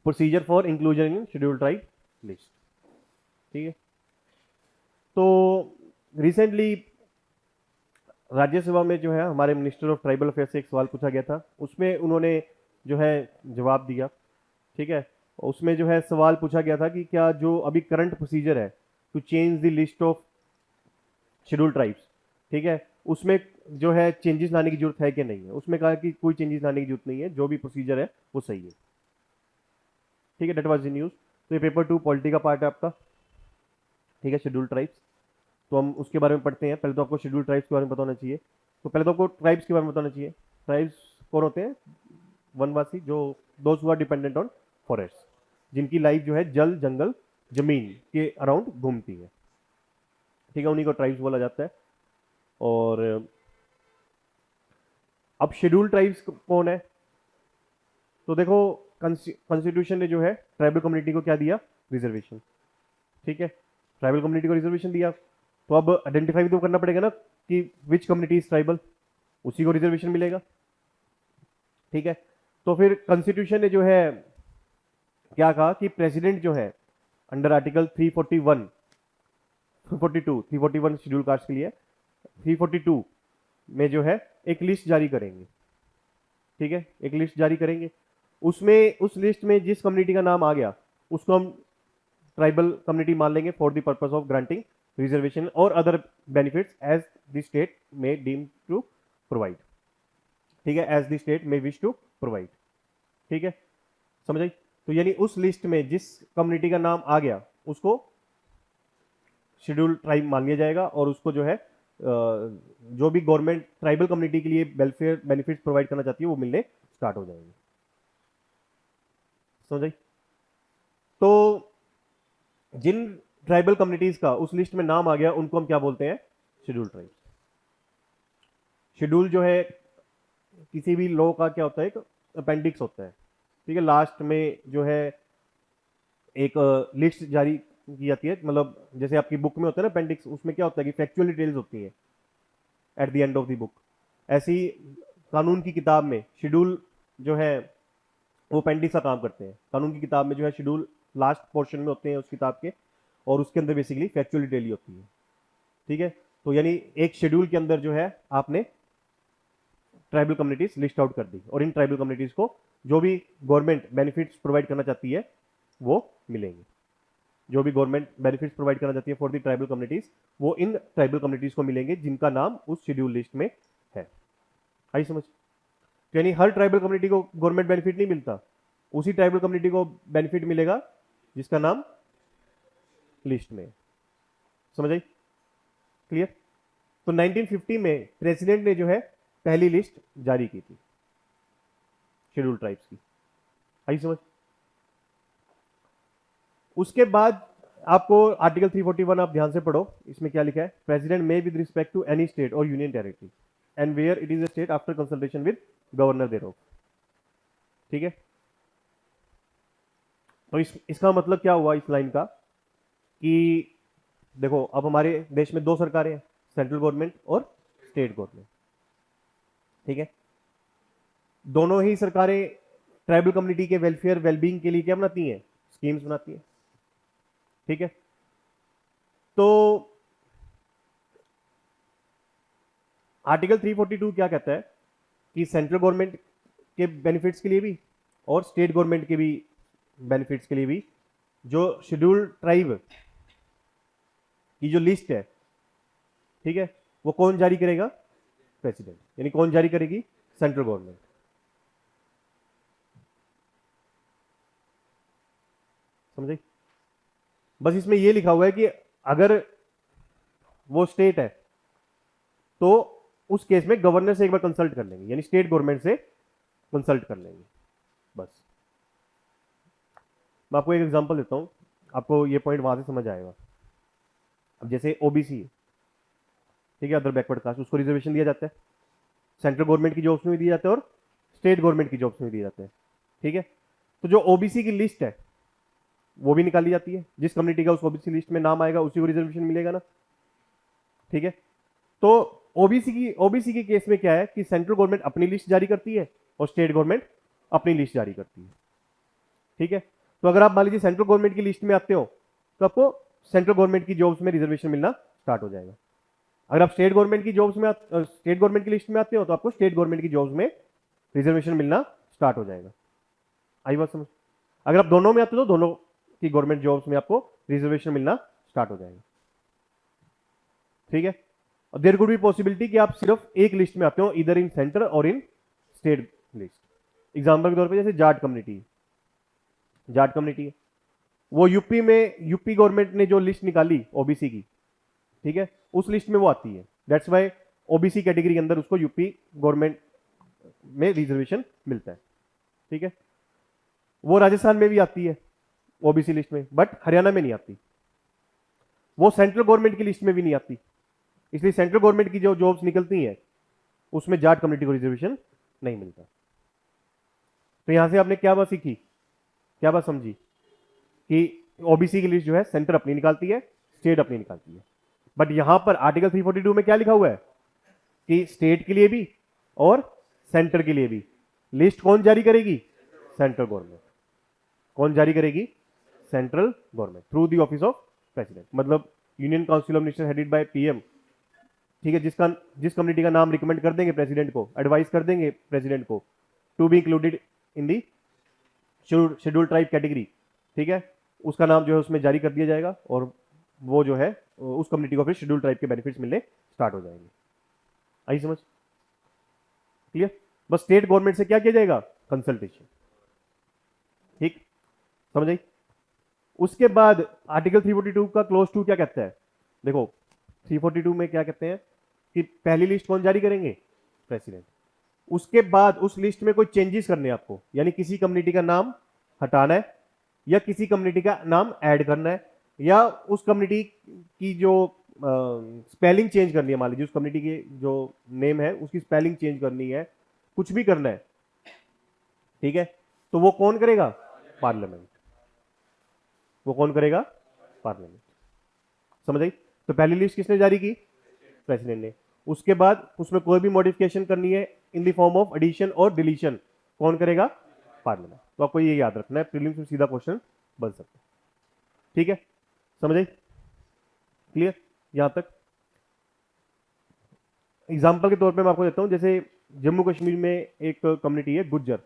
Procedure for inclusion in schedule tribe list. ठीक है, तो रिसेंटली राज्यसभा में जो है हमारे मिनिस्टर ऑफ ट्राइबल अफेयर से एक सवाल पूछा गया था, उसमें उन्होंने जो है जवाब दिया। ठीक है, उसमें जो है सवाल पूछा गया था कि क्या जो अभी करंट प्रोसीजर है to change the list of schedule tribes, ठीक है, उसमें जो है चेंजेस लाने की जरूरत है कि नहीं है। उसमें कहा कि कोई चेंजेस लाने की जरूरत नहीं है, जो भी प्रोसीजर है वो सही है। ठीक है, डेट वाज द न्यूज। तो ये पेपर 2 पॉलिटी का पार्ट है आपका। ठीक है, शेड्यूल ट्राइब्स, तो हम उसके बारे में पढ़ते हैं। पहले तो आपको शेड्यूल ट्राइब्स के बारे में पता होना चाहिए। तो पहले तो आपको ट्राइब्स के बारे में बताना चाहिए। ट्राइब्स कौन होते हैं? वनवासी, जो those who are dependent on forest, जिनकी लाइफ जो है जल जंगल जमीन के अराउंड घूमती है। ठीक है, उन्हीं को ट्राइब्स बोला जाता है। और अब शेड्यूल ट्राइब्स कौन है? तो देखो, कॉन्स्टिट्यूशन ने जो है ट्राइबल कम्युनिटी को क्या दिया? रिजर्वेशन। ठीक है, ट्राइबल कम्युनिटी को रिजर्वेशन दिया, तो अब आइडेंटिफाई तो करना पड़ेगा ना कि विच कम्युनिटी इज ट्राइबल, उसी को रिजर्वेशन मिलेगा। ठीक है, तो फिर कॉन्स्टिट्यूशन ने जो है क्या कहा कि प्रेसिडेंट जो है अंडर आर्टिकल 341 342 341 शेड्यूल कास्ट के लिए 342 में जो है एक लिस्ट जारी करेंगे। ठीक है, एक लिस्ट जारी करेंगे, उसमें उस लिस्ट में जिस कम्युनिटी का नाम आ गया उसको हम ट्राइबल कम्युनिटी मान लेंगे for the purpose of granting reservation और other benefits as the state may deem to provide. ठीक है, as the state may wish to provide. ठीक है, समझ आई? तो यानी उस लिस्ट में जिस कम्युनिटी का नाम आ गया उसको शेड्यूल ट्राइब मान लिया जाएगा, और उसको जो है जो भी गवर्नमेंट ट्राइबल कम्युनिटी के लिए वेलफेयर बेनिफिट्स प्रोवाइड करना चाहती है वो मिलने स्टार्ट हो जाएंगे। समझ आई? तो जिन ट्राइबल कम्युनिटीज का उस लिस्ट में नाम आ गया उनको हम क्या बोलते हैं? Schedule tribe. शेड्यूल जो है किसी भी लॉ का क्या होता है? एक अपेंडिक्स होता है। ठीक है, लास्ट में जो है एक लिस्ट जारी की जाती है, मतलब जैसे आपकी बुक में होता है ना अपेंडिक्स, उसमें क्या होता है कि फैक्चुअल डिटेल्स होती है at the end of the book. ऐसी कानून की किताब में शेड्यूल जो है वो अपेंडिक्स का काम करते हैं। कानून की किताब में जो है शेड्यूल लास्ट पोर्शन में होते हैं उस किताब के, और उसके अंदर बेसिकली फैक्चुअल डिटेल ही होती है। ठीक है, तो यानी एक शेड्यूल के अंदर जो है आपने ट्राइबल कम्युनिटीज लिस्ट आउट कर दी, और इन ट्राइबल कम्युनिटीज को जो भी गवर्नमेंट बेनिफिट्स प्रोवाइड करना चाहती है वो मिलेंगे। जो भी गवर्नमेंट बेनिफिट्स प्रोवाइड करना चाहती है फॉर द ट्राइबल कम्युनिटीज, वो इन ट्राइबल कम्युनिटीज को मिलेंगे जिनका नाम उस शेड्यूल लिस्ट में है। आई समझ? तो यानी हर ट्राइबल कम्युनिटी को गवर्नमेंट बेनिफिट नहीं मिलता, उसी ट्राइबल कम्युनिटी को बेनिफिट मिलेगा जिसका नाम लिस्ट में। समझ आई? क्लियर? तो 1950 में प्रेसिडेंट ने जो है पहली लिस्ट जारी की थी शेड्यूल ट्राइब्स की। आई समझ? उसके बाद आपको आर्टिकल 341 आप ध्यान से पढ़ो, इसमें क्या लिखा है? President may with respect to any state और union territory and where it is a state after consultation with governor thereof. ठीक है, तो इसका मतलब क्या हुआ इस लाइन का कि देखो, अब हमारे देश में दो सरकारें हैं, सेंट्रल गवर्नमेंट और स्टेट गवर्नमेंट। ठीक है, दोनों ही सरकारें ट्राइबल कम्युनिटी के वेलफेयर वेलबींग के लिए क्या बनाती हैं? स्कीम्स बनाती हैं। ठीक है, तो आर्टिकल 342 क्या कहता है कि सेंट्रल गवर्नमेंट के बेनिफिट्स के लिए भी और स्टेट गवर्नमेंट के भी बेनिफिट्स के लिए भी जो शेड्यूल ट्राइब की जो लिस्ट है, ठीक है, वो कौन जारी करेगा? प्रेसिडेंट। यानी कौन जारी करेगी? Central government. समझे? बस इसमें ये लिखा हुआ है कि अगर वो स्टेट है तो उस केस में गवर्नर से एक बार कंसल्ट कर लेंगे, यानी स्टेट गवर्नमेंट से कंसल्ट कर लेंगे। बस मैं आपको एक एग्जांपल देता हूं, आपको ये पॉइंट वहां से समझ आएगा। अब जैसे ओबीसी, ठीक है, अदर बैकवर्ड कास्ट, उसको रिजर्वेशन दिया जाता है, सेंट्रल गवर्नमेंट की जॉब्स में भी दिया जाता है और स्टेट गवर्नमेंट की जॉब्स में भी दिया जाता है। ठीक है, तो जो ओबीसी की लिस्ट है वो भी निकाली जाती है, जिस कम्युनिटी का उस ओबीसी लिस्ट में नाम आएगा उसी को रिजर्वेशन मिलेगा ना। ठीक है, तो ओबीसी की केस में क्या है कि सेंट्रल गवर्नमेंट अपनी लिस्ट जारी करती है और स्टेट गवर्नमेंट अपनी लिस्ट जारी करती है। ठीक है, तो अगर आप मान लीजिए सेंट्रल गवर्नमेंट की लिस्ट में आते हो तो आपको सेंट्रल गवर्नमेंट की जॉब्स में रिजर्वेशन मिलना स्टार्ट हो जाएगा। अगर आप स्टेट गवर्नमेंट की जॉब्स में स्टेट गवर्नमेंट की लिस्ट में आते हो तो आपको स्टेट गवर्नमेंट की जॉब्स में रिजर्वेशन मिलना स्टार्ट हो जाएगा। आई बात समझ? अगर आप दोनों में आते हो तो दोनों की गवर्नमेंट जॉब्स में आपको रिजर्वेशन मिलना स्टार्ट हो जाएगा। ठीक है, और देयर कुड बी पॉसिबिलिटी कि आप सिर्फ एक लिस्ट में आते हो, इधर इन सेंटर और इन स्टेट लिस्ट। एग्जाम्पल के तौर पे जैसे जाट कम्युनिटी, जाट कम्युनिटी है, वो यूपी में, यूपी गवर्नमेंट ने जो लिस्ट निकाली ओबीसी की, ठीक है, उस लिस्ट में वो आती है। दैट्स वाई ओबीसी कैटेगरी के अंदर उसको यूपी गवर्नमेंट में रिजर्वेशन मिलता है। ठीक है, वो राजस्थान में भी आती है ओबीसी लिस्ट में, बट हरियाणा में नहीं आती। वो सेंट्रल गवर्नमेंट की लिस्ट में भी नहीं आती, इसलिए सेंट्रल गवर्नमेंट की जो जॉब्स निकलती हैं उसमें जाट कम्युनिटी को रिजर्वेशन नहीं मिलता। तो यहां से आपने क्या बात सीखी, क्या बात समझी कि ओबीसी की लिस्ट जो है सेंटर अपनी निकालती है, स्टेट अपनी निकालती है। बट यहां पर आर्टिकल 342 में क्या लिखा हुआ है कि स्टेट के लिए भी और सेंटर के लिए भी लिस्ट कौन जारी करेगी? Central government. कौन जारी करेगी? Central government through the office of president, मतलब union council of minister headed by PM. ठीक है, जिस कम्युनिटी का नाम रिकमेंड कर देंगे प्रेसिडेंट को, एडवाइस कर देंगे प्रेसिडेंट को to be included in the schedule tribe category, ठीक है, उसका नाम जो है उसमें जारी कर दिया जाएगा और वो जो है उस कम्युनिटी को फिर शेड्यूल ट्राइब के बेनिफिट्स मिलने स्टार्ट हो जाएंगे। आई समझ? क्लियर? बस स्टेट गवर्नमेंट से क्या किया जाएगा? कंसल्टेशन। ठीक, समझ आई? उसके बाद आर्टिकल 342 का क्लोज 2 क्या कहता है? देखो 342 में क्या कहते हैं कि पहली लिस्ट कौन जारी करेंगे? प्रेसिडेंट। उसके बाद उस लिस्ट में कोई चेंजेस करने हैं आपको, यानी किसी कम्युनिटी का नाम हटाना है या किसी कम्युनिटी का नाम ऐड करना है या उस कम्युनिटी की जो स्पेलिंग चेंज करनी है, मान लीजिए उस कम्युनिटी की जो नेम है उसकी स्पेलिंग चेंज करनी है, कुछ भी करना है, ठीक है, तो वो कौन करेगा? पार्लियामेंट। वो कौन करेगा? पार्लियामेंट। समझ आई? तो पहली लिस्ट किसने जारी की? प्रेसिडेंट ने। उसके बाद उसमें कोई भी मॉडिफिकेशन करनी है in the form of addition और डिलीशन, कौन करेगा? पार्लियामेंट। तो आपको ये याद रखना है, प्रीलिम्स में सीधा क्वेश्चन बन सकता है। ठीक है, समझ आई? क्लियर यहां तक? एग्जाम्पल के तौर पे मैं आपको देता हूं, जैसे जम्मू कश्मीर में एक कम्युनिटी है गुज्जर,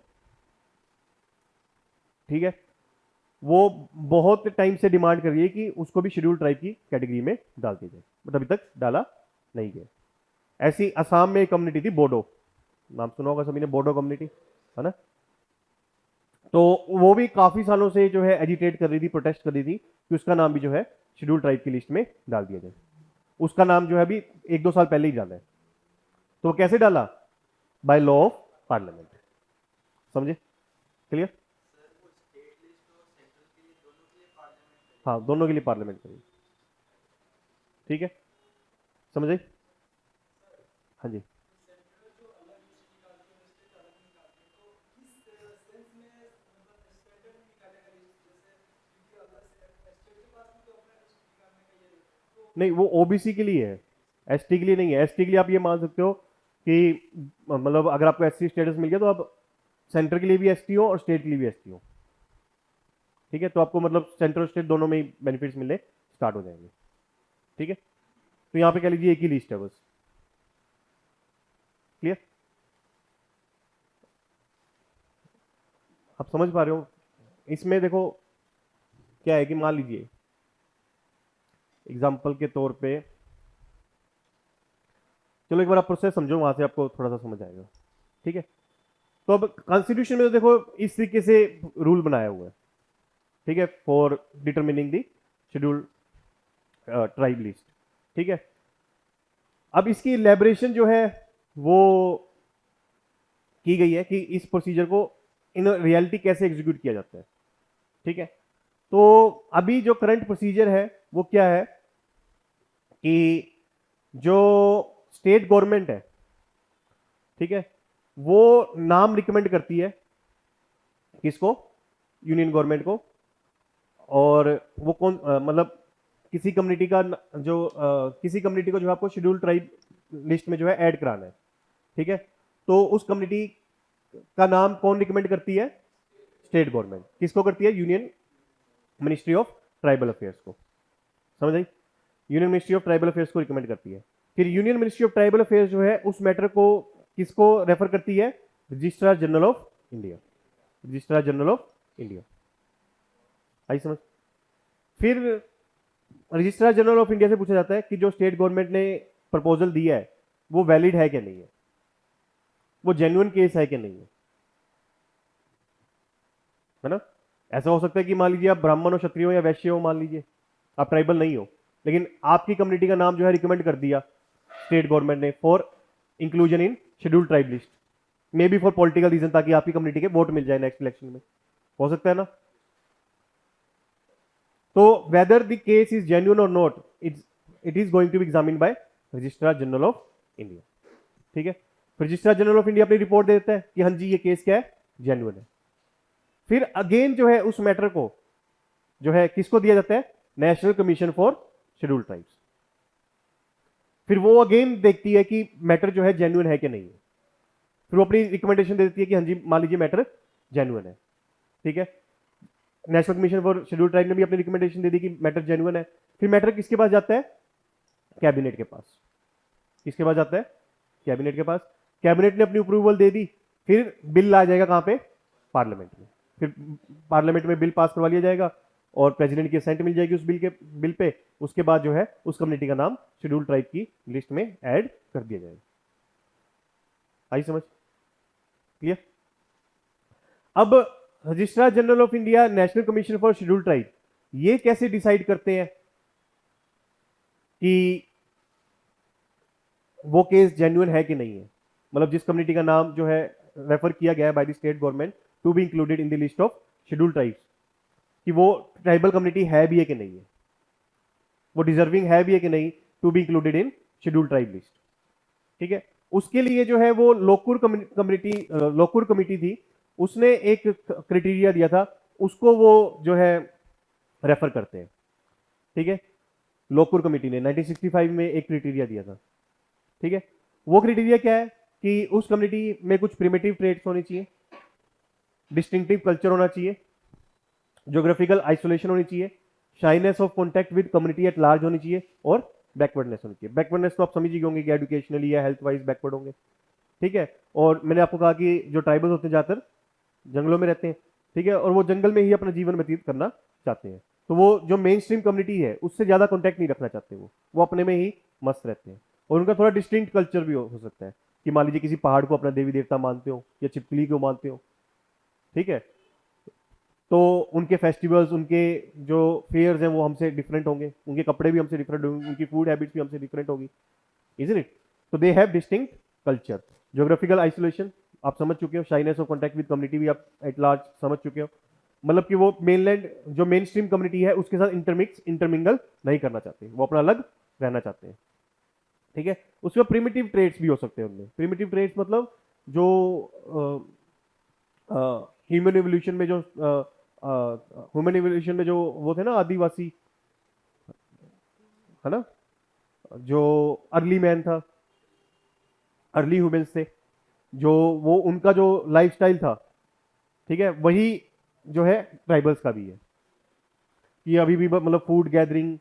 ठीक है, वो बहुत टाइम से डिमांड कर रही है कि उसको भी शेड्यूल ट्राइब की कैटेगरी में डाल दिया जाए, बट अभी तक डाला नहीं गया। ऐसी असम में एक कम्युनिटी थी बोडो, नाम सुना होगा सभी ने, बोडो कम्युनिटी, है ना? तो वो भी काफी सालों से जो है एजिटेट कर रही थी, प्रोटेस्ट कर रही थी कि उसका नाम भी जो है शेड्यूल ट्राइब की लिस्ट में डाल दिया जाए। उसका नाम जो है अभी 1-2 साल पहले ही डाला है। तो वो कैसे डाला? By law of parliament. समझे? क्लियर? हाँ, दोनों के लिए पार्लियामेंट करेगी। ठीक है, समझ आई? हाँ जी। नहीं, वो ओबीसी के लिए है, एसटी के लिए नहीं है। एसटी के लिए आप ये मान सकते हो कि मतलब अगर आपको एससी स्टेटस मिल गया तो आप सेंटर के लिए भी एसटी हो और स्टेट के लिए भी एसटी हो। ठीक है, तो आपको मतलब सेंट्रल स्टेट दोनों में ही बेनिफिट्स मिलने स्टार्ट हो जाएंगे। ठीक है, तो यहां पे कह लीजिए एक ही लिस्ट है बस। क्लियर? आप समझ पा रहे हो? इसमें देखो क्या है कि मान लीजिए एग्जाम्पल के तौर पे, चलो एक बार आप प्रोसेस समझो, वहां से आपको थोड़ा सा समझ आएगा। ठीक है, तो अब कॉन्स्टिट्यूशन में तो देखो इस तरीके से रूल बनाया हुआ है, ठीक है, for determining the schedule tribe list. ठीक है, अब इसकी इलेबोरेशन जो है वो की गई है कि इस प्रोसीजर को इन रियलिटी कैसे एग्जीक्यूट किया जाता है। ठीक है, तो अभी जो करंट प्रोसीजर है वो क्या है कि जो स्टेट गवर्नमेंट है, ठीक है, वो नाम रिकमेंड करती है किसको? यूनियन गवर्नमेंट को। और वो कौन मतलब किसी कम्युनिटी का किसी कम्युनिटी को जो है आपको शेड्यूल ट्राइब लिस्ट में जो है ऐड कराना है। ठीक है, तो उस कम्युनिटी का नाम कौन रिकमेंड करती है? स्टेट गवर्नमेंट किसको करती है? Union ministry of tribal affairs को, समझ आई? Union ministry of tribal affairs को रिकमेंड करती है। फिर union ministry of tribal affairs जो है उस मैटर को किसको रेफर करती है? Registrar general of India, registrar general of India. आई समझ? फिर रजिस्ट्रार जनरल ऑफ इंडिया से पूछा जाता है कि जो स्टेट गवर्नमेंट ने प्रपोजल दिया है वो वैलिड है कि नहीं है, वो जेन्युइन केस है कि नहीं है ना? ऐसा हो सकता है कि मान लीजिए आप ब्राह्मण हो, क्षत्रिय हो या वैश्य हो, मान लीजिए आप ट्राइबल नहीं हो, लेकिन आपकी कम्युनिटी का नाम जो है रिकमेंड कर दिया स्टेट गवर्नमेंट ने for inclusion in schedule tribe list, may be for political reason, ताकि आपकी कम्युनिटी के वोट मिल जाए नेक्स्ट इलेक्शन में, हो सकता है ना? तो whether the case is genuine और not, it is going to be examined by registrar general of India. ठीक है, रजिस्ट्रार जनरल ऑफ इंडिया अपनी रिपोर्ट दे देता है कि हाँ जी ये केस क्या है? जेन्युइन है। फिर अगेन जो है उस मैटर को जो है किसको दिया जाता है? National commission for schedule tribes. फिर वो अगेन देखती है कि मैटर जो है जेन्युइन है कि नहीं है, फिर वो अपनी रिकमेंडेशन दे देती है कि हाँ जी मान लीजिए मैटर जेन्युइन है। ठीक है, national commission for schedule tribe ने भी अपनी रिकमेंडेशन दे दी कि मैटर जेन्युइन है। फिर मैटर किसके पास जाता है? कैबिनेट के पास। किसके पास जाता है? कैबिनेट के पास। कैबिनेट ने अपनी अप्रूवल दे दी, फिर बिल आ जाएगा कहां पे? पार्लियामेंट में। फिर पार्लियामेंट में बिल पास करवा लिया जाएगा और प्रेसिडेंट की असेंट मिल जाएगी उस बिल पे। उसके बाद जो है उस कम्युनिटी का नाम शेड्यूल ट्राइब की लिस्ट में ऐड कर दिया जाएगा। आई समझ? क्लियर? अब registrar general of India, national commission for schedule tribe, ये कैसे डिसाइड करते हैं कि वो केस जेन्युइन है कि नहीं है? मतलब जिस कम्युनिटी का नाम जो है रेफर किया गया है by the state government to be included in the list of schedule tribes, कि वो ट्राइबल कम्युनिटी है भी है कि नहीं है, वो डिजर्विंग है भी है कि नहीं to be included in schedule tribe list. ठीक है, उसके लिए जो है वो लोकुर कमिटी थी, उसने एक क्राइटेरिया दिया था, उसको वो जो है रेफर करते हैं। ठीक है, लोकुर कमिटी ने 1965 में एक क्राइटेरिया दिया था। ठीक है, वो क्राइटेरिया क्या है कि उस कम्युनिटी में कुछ प्रिमिटिव ट्रेड्स होने चाहिए, डिस्टिंक्टिव कल्चर होना चाहिए, ज्योग्राफिकल आइसोलेशन होनी चाहिए, shyness of contact with community at large होनी चाहिए और बैकवर्डनेस होनी चाहिए। बैकवर्डनेस तो आप समझ ही होंगे कि एजुकेशनली या हेल्थ वाइज बैकवर्ड होंगे। ठीक है, और मैंने आपको कहा कि जो ट्राइबल्स होते हैं ज्यादातर जंगलों में रहते हैं। ठीक है, और वो जंगल में ही अपना जीवन व्यतीत करना चाहते हैं, तो वो जो मेन स्ट्रीम कम्युनिटी है उससे ज्यादा कॉन्टैक्ट नहीं रखना चाहते, वो अपने में ही मस्त रहते हैं। और उनका थोड़ा डिस्टिंक्ट कल्चर भी हो सकता है कि मान लीजिए किसी पहाड़ को अपना देवी देवता मानते हो या छिपकली को मानते हो। ठीक है, तो उनके फेस्टिवल्स, उनके जो फेयर्स हैं वो हमसे डिफरेंट होंगे, उनके कपड़े भी हमसे डिफरेंट होंगे, उनकी फूड हैबिट्स भी हमसे डिफरेंट होगी, इजंट इट? तो they have distinct culture. Geographical isolation आप समझ चुके हो, shyness of contact with community भी आप एट लार्ज समझ चुके हो, मतलब कि वो मेनलैंड जो मेन स्ट्रीम कम्युनिटी है उसके साथ इंटरमिंगल नहीं करना चाहते, वो अपना अलग रहना चाहते हैं। ठीक है, उसमें प्रिमिटिव ट्रेड्स भी हो सकते हैं। उनमें प्रिमिटिव ट्रेड्स मतलब जो ह्यूमन एवोल्यूशन में जो वो थे ना आदिवासी, है ना, जो अर्ली मैन था, अर्ली ह्यूमंस थे, जो वो उनका जो लाइफस्टाइल था, ठीक है, वही जो है ट्राइबल्स का भी है कि अभी भी मतलब फूड गैदरिंग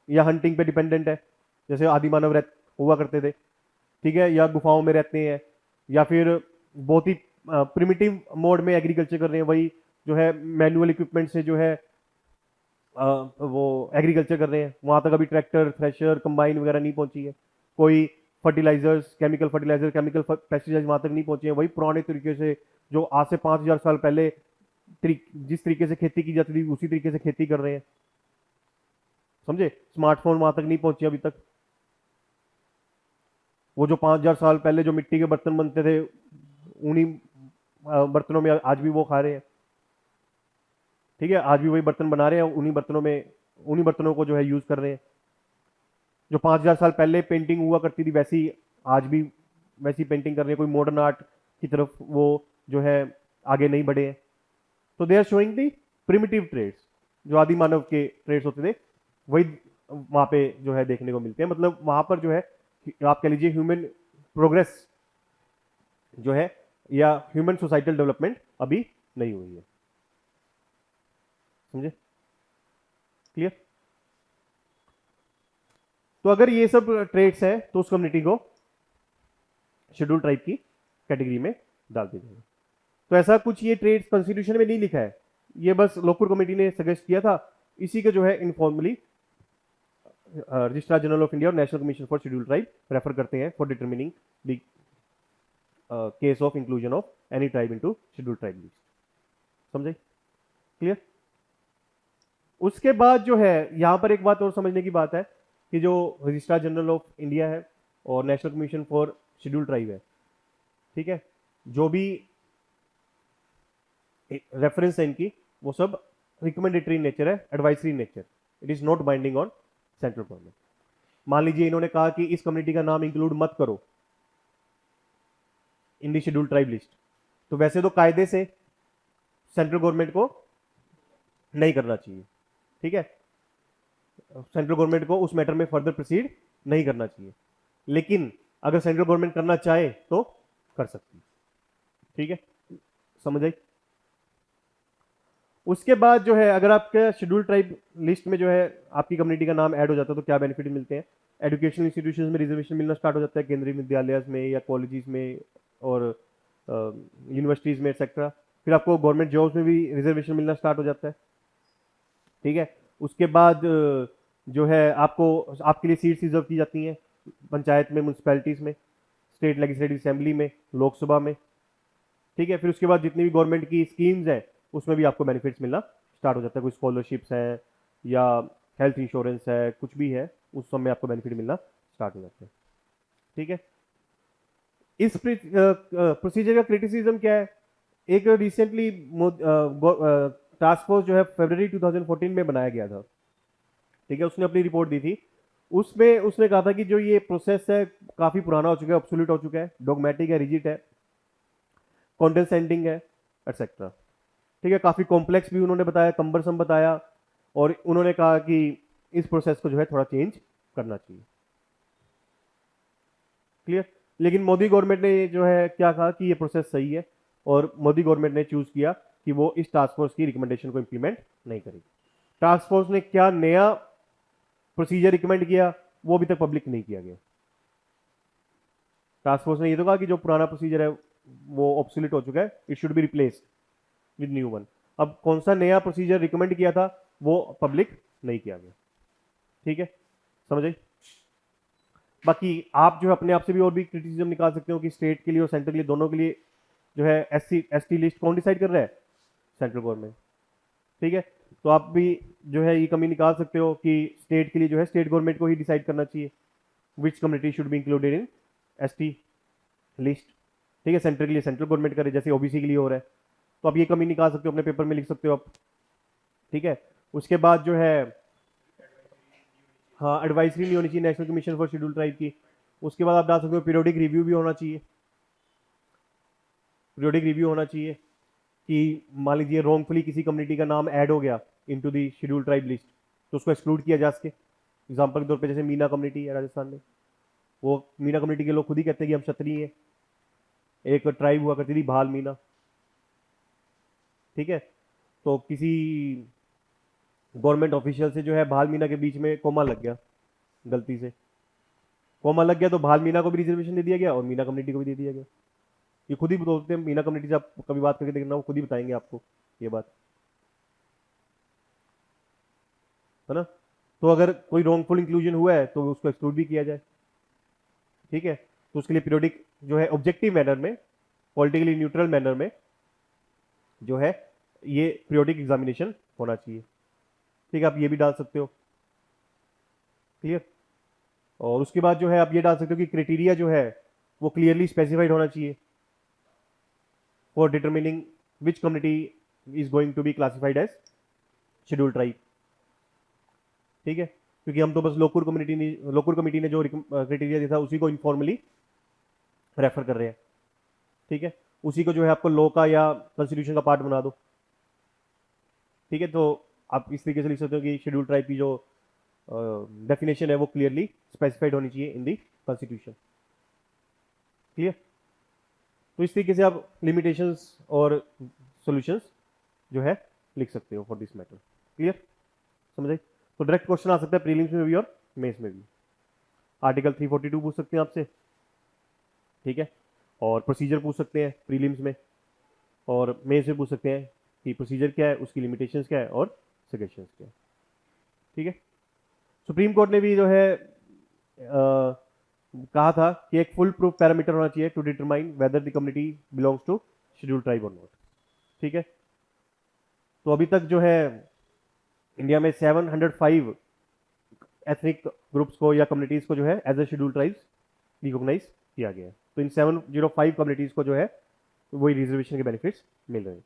या हंटिंग पे डिपेंडेंट है, जैसे आदि मानव हुआ करते थे। ठीक है, या गुफाओं में रहते हैं या फिर बहुत ही प्रिमिटिव मोड में एग्रीकल्चर कर रहे हैं, वही जो है मैनुअल इक्विपमेंट से जो है वो एग्रीकल्चर कर रहे हैं। वहां तक अभी ट्रैक्टर, थ्रेशर, कंबाइन वगैरह नहीं पहुंची है, कोई फर्टिलाइजर्स, केमिकल पेस्टिसाइड्स वहां तक नहीं पहुंचे हैं। वही पुराने तरीके से जो आज से 5000 साल पहले जिस तरीके से खेती की जाती थी उसी तरीके से खेती कर रहे हैं, समझे? स्मार्टफोन वहां तक नहीं पहुंचे अभी तक। वो जो 5000 साल पहले जो मिट्टी के बर्तन बनते थे उन्हीं बर्तनों में आज भी वो खा रहे हैं। ठीक है, आज भी वही बर्तन बना रहे हैं, उन्हीं बर्तनों को जो है यूज कर रहे हैं। जो 5000 साल पहले पेंटिंग हुआ करती थी वैसी आज भी वैसी पेंटिंग कर रहे हैं, कोई मॉडर्न आर्ट की तरफ वो जो है आगे नहीं बढ़े हैं। तो they are showing the primitive traits, जो आदि मानव के ट्रेड्स होते थे वही वहां पे जो है देखने को मिलते हैं। मतलब वहां पर जो है आप कह लीजिए ह्यूमन प्रोग्रेस जो है या ह्यूमन सोसाइटल डेवलपमेंट अभी नहीं हुई है। समझे? क्लियर? तो अगर ये सब ट्रेड्स है तो उस कम्युनिटी को शेड्यूल ट्राइब की कैटेगरी में डाल दिया जाएगा। तो ऐसा कुछ ये ट्रेड्स कॉन्स्टिट्यूशन में नहीं लिखा है, ये बस लोकपुर कमेटी ने सजेस्ट किया था, इसी का जो है informally registrar general of India और national commission for schedule tribe refer करते हैं for determining the case of inclusion of any tribe into schedule tribe list. समझे? क्लियर? उसके बाद जो है यहां पर एक बात और समझने की बात है कि जो रजिस्ट्रार जनरल ऑफ इंडिया है और national commission for schedule tribe है, ठीक है, जो भी रेफरेंस है इनकी वो सब रिकमेंडेटरी नेचर है, advisory nature, it is not binding on central government. मान लीजिए इन्होंने कहा कि इस कम्युनिटी का नाम इंक्लूड मत करो इन दी शेड्यूल ट्राइब लिस्ट, तो वैसे तो कायदे से सेंट्रल गवर्नमेंट को नहीं करना चाहिए, ठीक है, सेंट्रल गवर्नमेंट को उस मैटर में फर्दर प्रोसीड नहीं करना चाहिए, लेकिन अगर सेंट्रल गवर्नमेंट करना चाहे तो कर सकती है, ठीक है, समझ आई? उसके बाद जो है अगर आपके शेड्यूल ट्राइब लिस्ट में जो है आपकी कम्युनिटी का नाम ऐड हो जाता है तो क्या बेनिफिट मिलते हैं? एजुकेशनल इंस्टीट्यूशंस में रिजर्वेशन मिलना स्टार्ट हो जाता है, केंद्रीय विद्यालय में या कॉलेजेस में और यूनिवर्सिटीज में एक्सेट्रा। फिर आपको गवर्नमेंट जॉब्स में भी रिजर्वेशन मिलना स्टार्ट हो जाता है, ठीक है। उसके बाद जो है आपको आपके लिए सीट्स रिजर्व की जाती हैं पंचायत में, म्यूनसिपैलिटीज में, स्टेट लेजिस्लेटिव असेंबली में, लोकसभा में, ठीक है। फिर उसके बाद जितनी भी गवर्नमेंट की स्कीम्स हैं उसमें भी आपको बेनिफिट्स मिलना स्टार्ट हो जाता है, कोई स्कॉलरशिप्स हैं या हेल्थ इंश्योरेंस है, कुछ भी है उस सब में आपको बेनिफिट मिलना स्टार्ट हो जाता है, ठीक है। इस प्रोसीजर का क्रिटिसिज्म क्या है? एक रिसेंटली टास्क फोर्स जो है फरवरी 2014 में बनाया गया था, ठीक है, उसने अपनी रिपोर्ट दी थी, उसमें उसने कहा था कि जो ये प्रोसेस है काफी पुराना हो चुका है, ऑब्सोल्यूट हो चुका है, डॉगमेटिक है, रिजिड है, कॉन्डेंसेंडिंग है, एटसेट्रा, ठीक है, काफी कॉम्प्लेक्स भी उन्होंने बताया, कंबरसम बताया, और उन्होंने कहा कि इस प्रोसेस को जो है थोड़ा चेंज करना चाहिए। क्लियर? लेकिन मोदी गवर्नमेंट ने जो है क्या कहा कि ये प्रोसेस सही है, और मोदी गवर्नमेंट ने चूज किया कि वो इस टास्क फोर्स की रिकमेंडेशन को इंप्लीमेंट नहीं करेगी। टास्क फोर्स ने क्या नया प्रोसीजर रिकमेंड किया वो अभी तक पब्लिक नहीं किया गया। टास्क फोर्स ने ये तो कहा कि जो पुराना प्रोसीजर है वो ऑब्सोलीट हो चुका है, it should be replaced with new one. अब कौन सा नया प्रोसीजर रिकमेंड किया था वो पब्लिक नहीं किया गया, ठीक है, समझ आई? बाकी आप जो है अपने आप से भी और भी क्रिटिसिज्म निकाल सकते हो कि स्टेट के लिए और सेंटर के लिए, दोनों के लिए जो है एसटी लिस्ट कौन डिसाइड कर रहा है? सेंट्रल गवर्नमेंट, ठीक है। तो आप भी जो है ये कमी निकाल सकते हो कि स्टेट के लिए जो है स्टेट गवर्नमेंट को ही डिसाइड करना चाहिए विच community should be included in ST list, ठीक है। सेंटर के लिए सेंट्रल गवर्नमेंट करे, जैसे ओबीसी के लिए हो रहा है, तो आप ये कमी निकाल सकते हो, अपने पेपर में लिख सकते हो आप, ठीक है। उसके बाद जो है हाँ, एडवाइजरी नहीं होनी चाहिए national commission for schedule tribe की। उसके बाद आप डाल सकते हो पीरियोडिक रिव्यू भी होना चाहिए, पीरियोडिक रिव्यू होना चाहिए कि मान लीजिए रॉन्गफुली किसी कम्युनिटी का नाम ऐड हो गया into the schedule tribe list तो उसको एक्सक्लूड किया जा सके। एग्जांपल के तौर पे जैसे मीना कम्युनिटी है राजस्थान में, वो मीना कम्युनिटी के लोग खुद ही कहते हैं कि हम क्षत्रिय हैं, एक ट्राइब हुआ करती थी भाल मीना, ठीक है। तो किसी गवर्नमेंट ऑफिशियल से जो है भाल मीना के बीच में कोमा लग गया, गलती से कोमा लग गया, तो भाल मीना को भी रिजर्वेशन दे दिया गया और मीना कम्युनिटी को भी दे दिया गया। ये खुद ही बोलते हैं, मीना कम्युनिटी से आप कभी बात करके देखना, वो खुद ही बताएंगे आपको ये बात, है ना। तो अगर कोई रॉन्गफुल इंक्लूजन हुआ है तो उसको एक्सक्लूड भी किया जाए, ठीक है। तो उसके लिए पीरियोडिक जो है ऑब्जेक्टिव मैनर में, पॉलिटिकली न्यूट्रल मैनर में जो है ये पीरियोडिक एग्जामिनेशन होना चाहिए, ठीक है। आप ये भी डाल सकते हो, क्लियर। और उसके बाद जो है आप ये डाल सकते हो कि क्राइटेरिया जो है वो क्लियरली स्पेसिफाइड होना चाहिए for determining which community is going to be classified as schedule tribe, ठीक है। क्योंकि हम तो बस लोकपुर कमेटी ने जो क्राइटेरिया दिया था उसी को इनफॉर्मली रेफर कर रहे हैं, ठीक है। उसी को जो है आपको लॉ का या कॉन्स्टिट्यूशन का पार्ट बना दो, ठीक है। तो आप इस तरीके से लिख सकते हो कि शेड्यूल ट्राइब की जो डेफिनेशन है वो क्लियरली स्पेसिफाइड होनी चाहिए इन दी कॉन्स्टिट्यूशन, क्लियर। तो इस तरीके से आप लिमिटेशंस और सॉल्यूशंस जो है लिख सकते हो फॉर दिस मैटर। क्लियर, समझ आई? तो डायरेक्ट क्वेश्चन आ सकता है प्रीलिम्स में भी और मेंस में भी। आर्टिकल 342 पूछ सकते हैं आपसे, ठीक है, और प्रोसीजर पूछ सकते हैं प्रीलिम्स में, और मेंस में पूछ सकते हैं कि प्रोसीजर क्या है, उसकी लिमिटेशंस क्या है और सजेशंस क्या है। ठीक है, सुप्रीम कोर्ट ने भी जो है कहा था कि एक फुल प्रूफ पैरामीटर होना चाहिए to determine whether the community belongs to schedule tribe और नॉट। ठीक है, तो अभी तक जो है इंडिया में 705 एथनिक ग्रुप्स को या कम्युनिटीज को जो है as a schedule tribes recognize किया गया है। तो इन 705 कम्युनिटीज को जो है वही रिजर्वेशन के बेनिफिट्स मिल रहे हैं।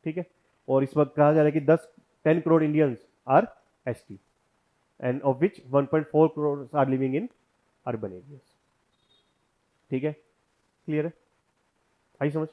ठीक है, और इस वक्त कहा जा रहा है कि 10 crore Indians are ST and of which 1.4 crore are living in urban areas. ठीक है, क्लियर है, आई समझ?